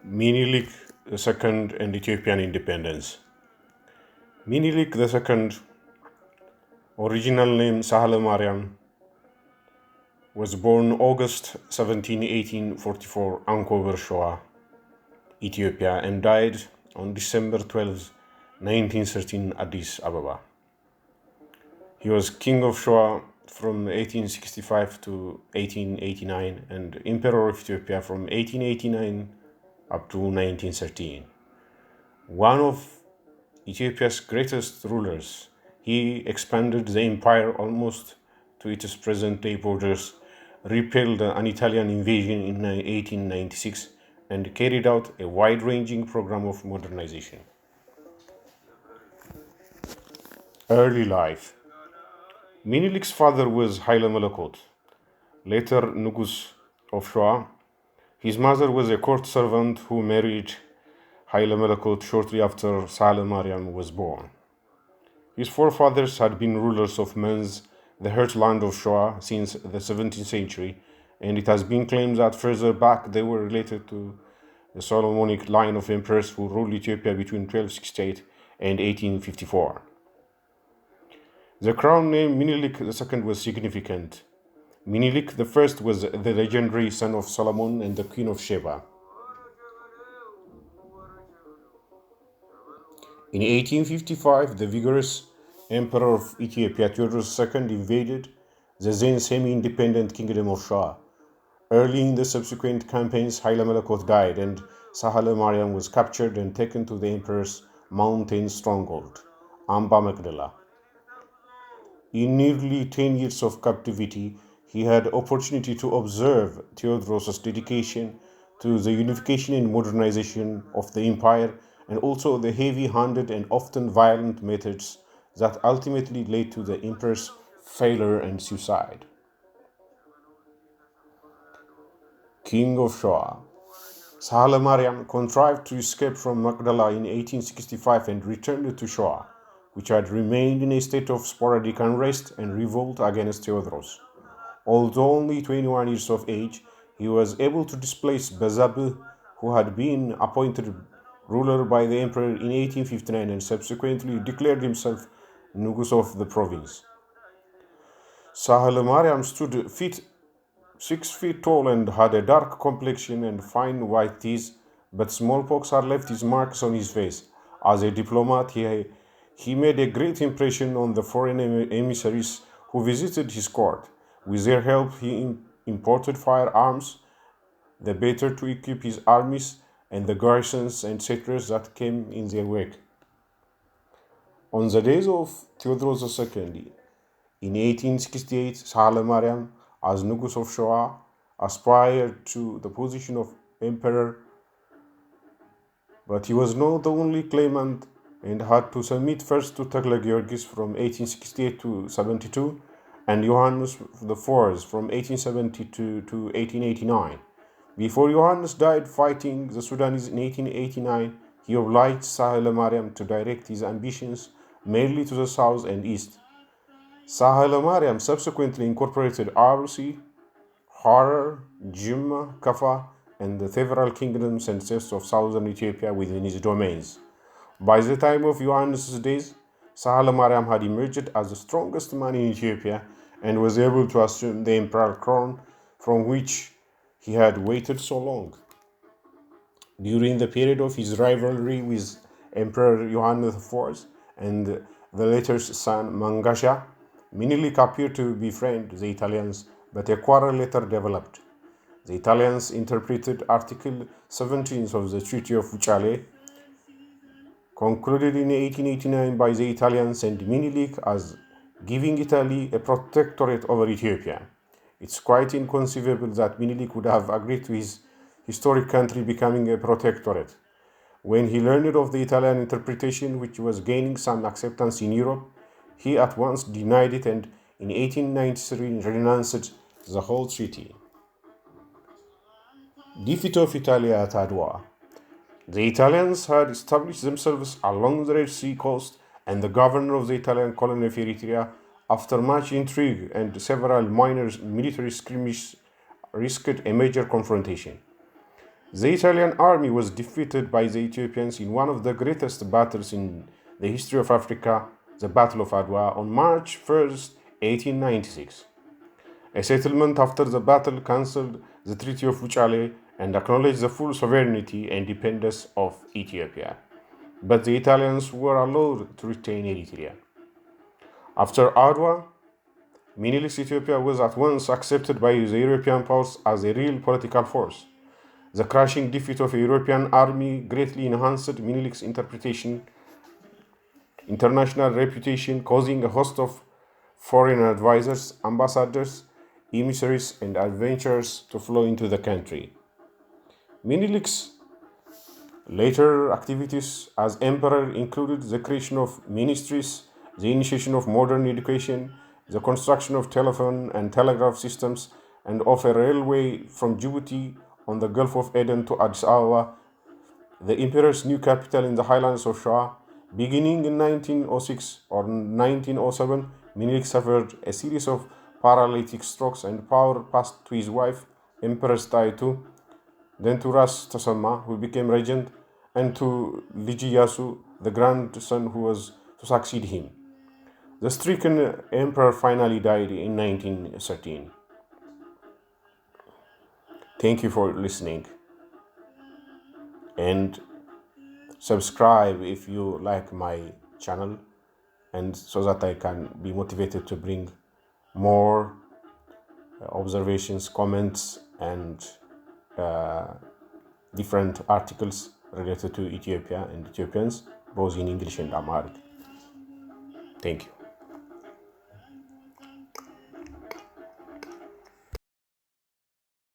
Menelik II and Ethiopian independence. Menelik II, original name Sahle Mariam, was born August 17, 1844, Ankober, Shoa, Ethiopia, and died on December 12, 1913, Addis Ababa. He was king of Shoa from 1865 to 1889 and emperor of Ethiopia from 1889 up to 1913. One of Ethiopia's greatest rulers, he expanded the empire almost to its present-day borders, repelled an Italian invasion in 1896, and carried out a wide-ranging program of modernization. Early life. Menelik's father was Haile Melekot, later Nugus of Shoa. His mother was a court servant who married Haile Melekot shortly after Sahle Mariam was born. His forefathers had been rulers of Mens, the heartland of Shoa, since the 17th century, and it has been claimed that further back they were related to the Solomonic line of emperors who ruled Ethiopia between 1268 and 1854. The crown name Menelik II was significant. Menelik I was the legendary son of Solomon and the Queen of Sheba. In 1855, the vigorous Emperor of Ethiopia, Theodorus II, invaded the then semi-independent Kingdom of Shoa. Early in the subsequent campaigns, Haile Melekot died, and Sahle Mariam was captured and taken to the Emperor's mountain stronghold, Amba Magdala. In nearly 10 years of captivity, he had opportunity to observe Theodorus' dedication to the unification and modernization of the empire, and also the heavy-handed and often violent methods that ultimately led to the emperor's failure and suicide. King of Shoa. Sahle Mariam contrived to escape from Magdala in 1865 and returned to Shoa, which had remained in a state of sporadic unrest and revolt against Theodorus. Although only 21 years of age, he was able to displace Bezabu, who had been appointed ruler by the emperor in 1859 and subsequently declared himself Nugus of the province. Sahle Mariam stood 6 feet tall and had a dark complexion and fine white teeth, but smallpox had left his marks on his face. As a diplomat, he made a great impression on the foreign emissaries who visited his court. With their help, he imported firearms, the better to equip his armies and the garrisons and settlers that came in their wake. On the days of Theodorus II, in 1868, Sahle Mariam, as Nugus of Shoa, aspired to the position of emperor, but he was not the only claimant and had to submit first to Tecle Georgis from 1868 to 72 and Johannes IV from 1872 to 1889. Before Johannes died fighting the Sudanese in 1889, he obliged Sahle Mariam to direct his ambitions mainly to the south and east. Sahle Mariam subsequently incorporated Arsi, Harar, Jimma, Kaffa, and the several kingdoms and states of southern Ethiopia within his domains. By the time of Johannes' days, Sahle Mariam had emerged as the strongest man in Ethiopia and was able to assume the imperial crown from which he had waited so long. During the period of his rivalry with Emperor Johannes IV and the latter's son Mangasha, Menelik appeared to befriend the Italians, but a quarrel later developed. The Italians interpreted Article 17 of the Treaty of Wuchale, concluded in 1889 by the Italians and Menelik, as giving Italy a protectorate over Ethiopia. It's quite inconceivable that Menelik would have agreed to his historic country becoming a protectorate. When he learned of the Italian interpretation, which was gaining some acceptance in Europe, he at once denied it and in 1893 renounced the whole treaty. Defeat of Italy at Adwa. The Italians had established themselves along the Red Sea coast, and the governor of the Italian colony of Eritrea, after much intrigue and several minor military skirmishes, risked a major confrontation. The Italian army was defeated by the Ethiopians in one of the greatest battles in the history of Africa, the Battle of Adwa, on March 1st, 1896. A settlement after the battle cancelled the Treaty of Wuchale and acknowledged the full sovereignty and independence of Ethiopia. But the Italians were allowed to retain Eritrea. After Adwa, Menelik's Ethiopia was at once accepted by the European powers as a real political force. The crushing defeat of a European army greatly enhanced Menelik's international reputation, causing a host of foreign advisors, ambassadors, emissaries, and adventurers to flow into the country. Menelik's later activities as emperor included the creation of ministries, the initiation of modern education, the construction of telephone and telegraph systems, and of a railway from Djibouti on the Gulf of Aden to Addis Ababa, the emperor's new capital in the highlands of Shoa. Beginning in 1906 or 1907, Menelik suffered a series of paralytic strokes and power passed to his wife, Empress Taitu, then to Ras Tasamma, who became regent, and to Lijiyasu, the grandson who was to succeed him. The stricken emperor finally died in 1913. Thank you for listening, and subscribe if you like my channel, and so that I can be motivated to bring more observations, comments, and different articles related to Ethiopia and Ethiopians, both in English and Amharic. Thank you.